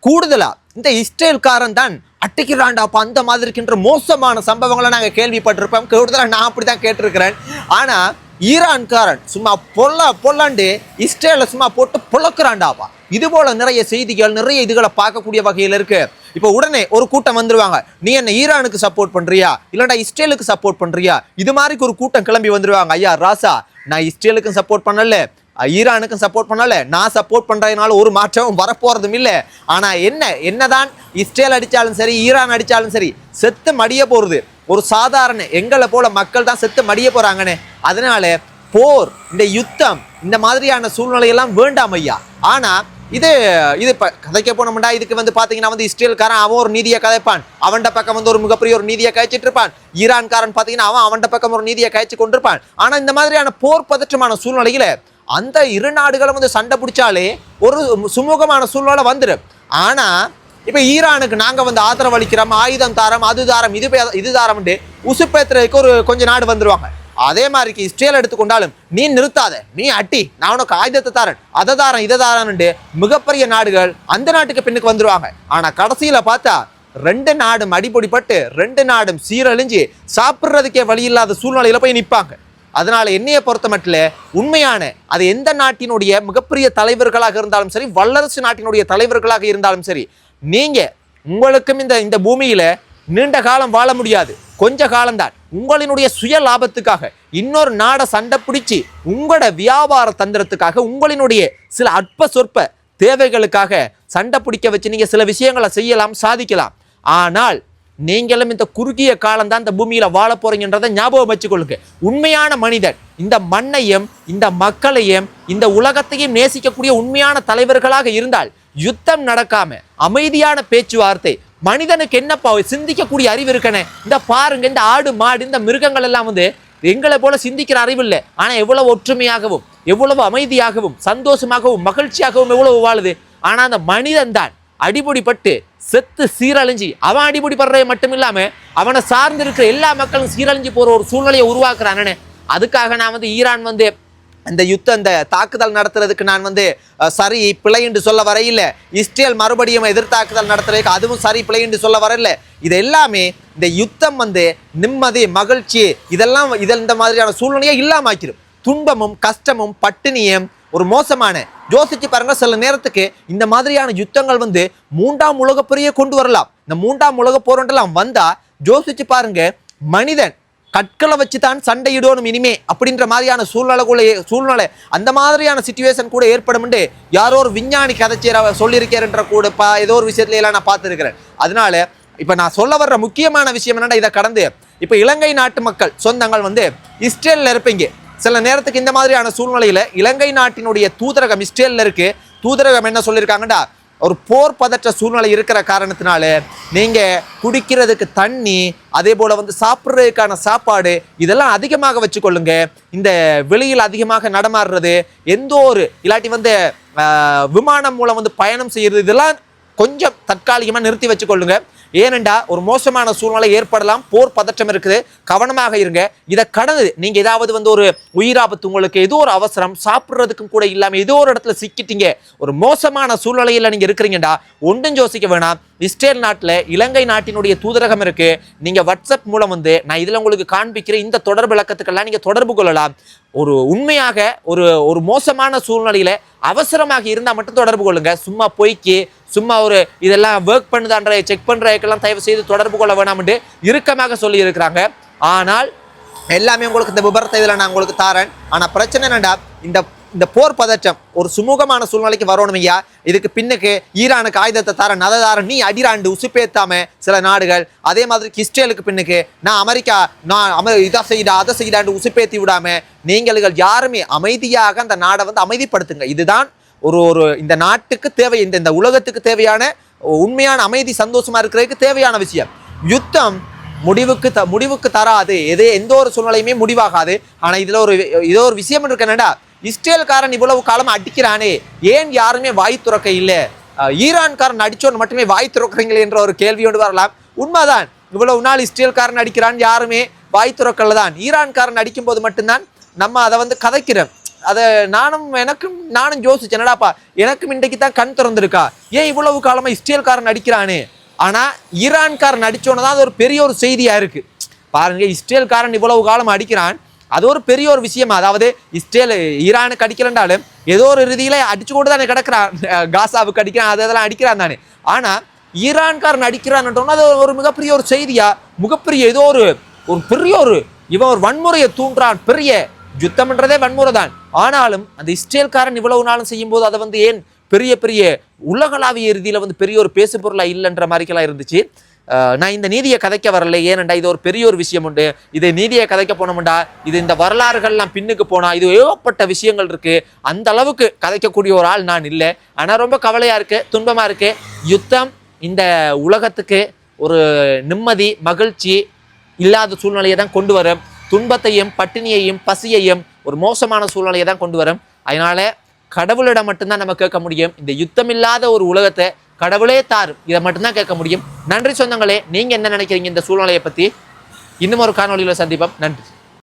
கூடுதலா இந்த இஸ்ரேல்காரன் தான் அட்டிக்கிறாண்டாப்பா அந்த மாதிரி இருக்கின்ற மோசமான சம்பவங்களை நாங்க கேள்விப்பட்டிருப்போம். கூடுதலா நான் அப்படிதான் கேட்டிருக்கிறேன். ஆனா ஈரான்காரன் சும்மா பொல்லாண்டு இஸ்ரேல சும்மா போட்டு பொழக்கிறாண்டாப்பா. இது போல நிறைய செய்திகள் நிறைய இதுகளை பார்க்கக்கூடிய வகையில் இருக்கு. இப்ப உடனே ஒரு கூட்டம் வந்துருவாங்க, நீ என்ன ஈரானுக்கு சப்போர்ட் பண்றியா இல்லடா இஸ்ரேலுக்கு சப்போர்ட் பண்றியா, இது மாதிரி ஒரு கூட்டம் கிளம்பி வந்துருவாங்க. ஐயா ராசா, நான் இஸ்ரேலுக்கும் சப்போர்ட் பண்ணல ஈரானுக்கும் சப்போர்ட் பண்ணல, நான் சப்போர்ட் பண்றதுனால ஒரு மாற்றமும் வரப்போறதும் இல்லை. ஆனா என்னதான் இஸ்ரேல் அடிச்சாலும் சரி ஈரான் அடிச்சாலும் சரி செத்து மடிய போறது ஒரு சாதாரண எங்களை போல மக்கள் தான் செத்து மடிய போறாங்கன்னு. அதனால போர் இந்த யுத்தம் இந்த மாதிரியான சூழ்நிலையெல்லாம் வேண்டாம் ஐயா. ஆனா இது கதைக்க போனோம்டா இதுக்கு பாத்தீங்கன்னா இஸ்ரேல்காரன் அவன் ஒரு நீதியை கதைப்பான், அவன்ட பக்கம் ஒரு மிகப்பெரிய ஒரு நீதியை கழிச்சிட்டு இருப்பான். ஈரான்காரன் பாத்தீங்கன்னா அவன்ட பக்கம் ஒரு நீதியை கழிச்சு கொண்டிருப்பான். ஆனா இந்த மாதிரியான போர் பதற்றமான சூழ்நிலையில அந்த இரு நாடுகளும் சண்டை பிடிச்சாலே ஒரு சுமூகமான சூழ்நிலை வந்துடும். ஆனா இப்ப ஈரானுக்கு நாங்க ஆதரவு அளிக்கிறோம், ஆயுதம் தாரம் அது தாரம் இது தாரம் உசுப்பேத்துறதுக்கு ஒரு கொஞ்ச நாடு வந்துருவாங்க. அதே மாதிரி இஸ்ரேல் எடுத்துக்கொண்டாலும் நீ நிறுத்தாத, நீ அட்டி, நான் உனக்கு ஆயுதத்தை தாரன் அதை தாரன் இதை தாரன்னு மிகப்பெரிய நாடுகள் அந்த நாட்டுக்கு பின்னுக்கு வந்துருவாங்க. ஆனா கடைசியில பார்த்தா ரெண்டு நாடும் அடிப்பொடிப்பட்டு ரெண்டு நாடும் சீரழிஞ்சு சாப்பிட்றதுக்கே வழி இல்லாத சூழ்நிலையில போய் நிற்பாங்க. அதனால என்னைய பொறுத்த மட்டும் உண்மையான அது எந்த நாட்டினுடைய மிகப்பெரிய தலைவர்களாக இருந்தாலும் சரி, வல்லரசு நாட்டினுடைய தலைவர்களாக இருந்தாலும் சரி, நீங்க உங்களுக்கும் இந்த பூமியில நீண்ட காலம் வாழ முடியாது, கொஞ்ச காலம்தான். உங்களினுடைய சுய லாபத்துக்காக இன்னொரு நாடை சண்டை பிடிச்சி உங்களோட வியாபார தந்திரத்துக்காக உங்களினுடைய சில அற்ப சொற்ப தேவைகளுக்காக சண்டை பிடிக்க வச்சு நீங்க சில விஷயங்களை செய்யலாம், சாதிக்கலாம். ஆனால் நீங்களும் இந்த குறுகிய காலம் தான் இந்த பூமியில வாழ போறீங்கன்றதை ஞாபகம் வச்சுக்கொள்ளுங்க. உண்மையான மனிதன் இந்த மண்ணையும் இந்த மக்களையும் இந்த உலகத்தையும் நேசிக்கக்கூடிய உண்மையான தலைவர்களாக இருந்தால் யுத்தம் நடக்காம அமைதியான பேச்சுவார்த்தை, மனிதனுக்கு என்னப்பா சிந்திக்கக்கூடிய அறிவு இருக்கனே. இந்த பாருங்க, இந்த ஆடு மாடு இந்த மிருகங்கள் எல்லாம் எங்களை போல சிந்திக்கிற அறிவு இல்லை. ஆனா எவ்வளவு ஒற்றுமையாகவும் எவ்வளவு அமைதியாகவும் சந்தோஷமாகவும் மகிழ்ச்சியாகவும் எவ்வளவு வாழுது. ஆனா அந்த மனிதன் தான் அடிபொடிப்பட்டு செத்து சீரழிஞ்சி அவன் அடிபொடிப்படுறதை மட்டும் இல்லாம அவனை சார்ந்து இருக்கிற எல்லா மக்களும் சீரழிஞ்சு போற ஒரு சூழ்நிலையை உருவாக்குறானே. அதுக்காக நான் ஈரான் இந்த யுத்தம் இந்த தாக்குதல் நடத்துறதுக்கு நான் சரி பிழை என்று சொல்ல வரையில, இஸ்ரேல் மறுபடியும் எதிர்த்தாக்குதல் நடத்துறதுக்கு அதுவும் சரி பிழை என்று சொல்ல வரல. இது எல்லாமே இந்த யுத்தம் நிம்மதி மகிழ்ச்சி இதெல்லாம் இந்த மாதிரியான சூழ்நிலையை இல்லாம ஆக்கிடும். துன்பமும் கஷ்டமும் பட்டினியும் ஒரு மோசமான யோசிச்சு பாருங்க. சில நேரத்துக்கு இந்த மாதிரியான யுத்தங்கள் மூன்றாம் உலக போரையே கொண்டு வரலாம். இந்த மூன்றாம் உலக போரெல்லாம் வந்தா யோசிச்சு பாருங்க, மனிதன் கற்களை வச்சுதான் சண்டையிடணும் இனிமே அப்படின்ற மாதிரியான சூழ்நிலை அந்த மாதிரியான சிச்சுவேஷன் கூட ஏற்படும். யாரோ ஒரு விஞ்ஞானி கதைச்சேர சொல்லியிருக்கேன்ற கூட ஏதோ ஒரு விஷயத்துல எல்லாம் நான் பார்த்துருக்கிறேன். அதனால இப்ப நான் சொல்ல வர்ற முக்கியமான விஷயம் என்னன்னா, இதை கடந்து இப்ப இலங்கை நாட்டு மக்கள் சொந்தங்கள் இஸ்ரேல்ல இருப்பீங்க. சில நேரத்துக்கு இந்த மாதிரியான சூழ்நிலையில இலங்கை நாட்டினுடைய தூதரகம் இஸ்ரேல்ல இருக்கு. தூதரகம் என்ன சொல்லியிருக்காங்கடா, ஒரு போர் பதற்ற சூழ்நிலை இருக்கிற காரணத்தினால நீங்க குடிக்கிறதுக்கு தண்ணி, அதே போல சாப்பிட்றதுக்கான சாப்பாடு இதெல்லாம் அதிகமாக வச்சுக்கொள்ளுங்க. இந்த வெளியில் அதிகமாக நடமாடுறது, எந்த ஒரு இல்லாட்டி விமானம் மூலம் பயணம் செய்யறது இதெல்லாம் கொஞ்சம் தற்காலிகமா நிறுத்தி வச்சுக்கொள்ளுங்க. ஏனெண்டா ஒரு மோசமான சூழ்நிலை ஏற்படலாம், போர் பதற்றம் இருக்குது, கவனமாக இருங்க. இதை கடந்து நீங்க ஏதாவது ஒரு உயிராபத்து, உங்களுக்கு ஏதோ ஒரு அவசரம், சாப்பிட்றதுக்கும் கூட இல்லாம ஏதோ ஒரு இடத்துல சிக்கிட்டீங்க, ஒரு மோசமான சூழ்நிலையில நீங்க இருக்கிறீங்கடா, ஒன்றும் யோசிக்க வேணாம். இஸ்ரேல் நாட்டில் இலங்கை நாட்டினுடைய தூதரகம் இருக்கு. நீங்க வாட்ஸ்அப் மூலம் நான் இதுல உங்களுக்கு காண்பிக்கிற இந்த தொடர்பு இலக்கத்துக்கெல்லாம் நீங்க தொடர்பு கொள்ளலாம். ஒரு உண்மையாக ஒரு மோசமான சூழ்நிலையில அவசரமாக இருந்தால் மட்டும் தொடர்பு கொள்ளுங்க. சும்மா பொய்க்கு சும்மா இதெல்லாம் ஒர்க் பண்ணுதான்ற செக் பண்றதுக்கெல்லாம் தயவு செய்து தொடர்பு கொள்ள வேணாம்னு இறுக்கமாக சொல்லி இருக்கிறாங்க. ஆனால் எல்லாமே உங்களுக்கு இந்த விபரத்தை இதில் நான் உங்களுக்கு தாரேன். ஆனா பிரச்சனை என்னடா, இந்த போர் பதற்றம் ஒரு சுமூகமான சூழ்நிலைக்கு வரணும் ஐயா. இதுக்கு பின்னுக்கு ஈரானுக்கு ஆயுதத்தை தாரன் அதை தாரன் நீ அடிராண்டு உசுப்பேத்தாம சில நாடுகள், அதே மாதிரி இஸ்ரேலுக்கு பின்னுக்கு நான் அமெரிக்கா இதை செய்தா அதை செய்தாண்டு உசுப்பேத்தி விடாம நீங்கள் யாருமே அமைதியாக அந்த நாடை அமைதிப்படுத்துங்க. இதுதான் இந்த நாட்டுக்கு தேவை, இந்த உலகத்துக்கு தேவையான உண்மையான அமைதி சந்தோஷமா இருக்கிறதுக்கு தேவையான விஷயம். யுத்தம் முடிவுக்கு தராது, எந்த ஒரு சூழ்நிலையுமே முடிவாகாது. ஆனா இதுல ஒரு விஷயம் இருக்கேன்டா, இஸ்ரேல்காரன் இவ்வளவு காலம் அடிக்கிறானே, ஏன் யாருமே வாய் துறக்க இல்லை? ஈரான்காரன் அடிச்சோன்னு மட்டுமே வாய் துறக்கிறீங்களே என்ற ஒரு கேள்வியோடு வரலாம். உண்மைதான், இவ்வளவு நாள் இஸ்ரேல்காரன் அடிக்கிறான் யாருமே வாய் துறக்கல தான். ஈரான்காரன் அடிக்கும் போது மட்டும்தான் நம்ம அதை கதைக்கிறோம். அதை நானும் யோசிச்சேன், என்னடாப்பா எனக்கும் இன்றைக்கு தான் கண் திறந்திருக்கா, ஏன் இவ்வளவு காலமா இஸ்ரேல்காரன் அடிக்கிறானே. ஆனா ஈரான்காரன் அடிச்சோன்னு தான் அது ஒரு பெரிய ஒரு செய்தியா இருக்கு. பாருங்க, இஸ்ரேல்காரன் இவ்வளவு காலம் அடிக்கிறான், அது ஒரு பெரிய ஒரு விஷயமா. அதாவது ஈரானுக்கு அடிக்கலன்றாலும் ஏதோ ஒரு ரீதியில அடிச்சு கொண்டு தானே கிடக்குறான், காசாவுக்கு அடிக்கிறான், அதெல்லாம் அடிக்கிறான் தானே. ஆனா ஈரான்காரன் அடிக்கிறான்னு அது ஒரு மிகப்பெரிய ஒரு செய்தியா, மிகப்பெரிய ஏதோ ஒரு பெரிய இவன் ஒரு வன்முறையை தூண்டுறான். பெரிய யுத்தம்ன்றதே வன்முறை தான். ஆனாலும் அந்த இஸ்ரேல்காரன் இவ்வளவு நாளும் செய்யும் போது அதை ஏன் பெரிய உலகளாவிய ரீதியில பெரிய ஒரு பேசு பொருளா இல்லைன்ற மாதிரிக்கெல்லாம் இருந்துச்சு. நான் இந்த நீதியை கதைக்க வரல, ஏனண்டா இது ஒரு பெரிய ஒரு விஷயம் உண்டு. இதை நீதியை கதைக்க போனோம்டா இது இந்த வரலாறுகள்லாம் பின்னுக்கு போனா இது ஏகப்பட்ட விஷயங்கள் இருக்கு. அந்த அளவுக்கு கதைக்கக்கூடிய ஒரு ஆள் நான் இல்லை. ஆனா ரொம்ப கவலையா இருக்கு, துன்பமா இருக்கு. யுத்தம் இந்த உலகத்துக்கு ஒரு நிம்மதி மகிழ்ச்சி இல்லாத சூழ்நிலையை தான் கொண்டு வரும். துன்பத்தையும் பட்டினியையும் பசியையும் ஒரு மோசமான சூழ்நிலையை தான் கொண்டு வரும். அதனால கடவுளிடம் மட்டும்தான் நம்ம கேட்க முடியும். இந்த யுத்தம் இல்லாத ஒரு உலகத்தை கடவுளே தாரும், இதை மட்டும்தான் கேட்க முடியும். நன்றி சொந்தங்களே, நீங்க என்ன நினைக்கிறீங்க இந்த சூழ்நிலையை பத்தி? இன்னும் ஒரு காணொலியில சந்திப்போம். நன்றி.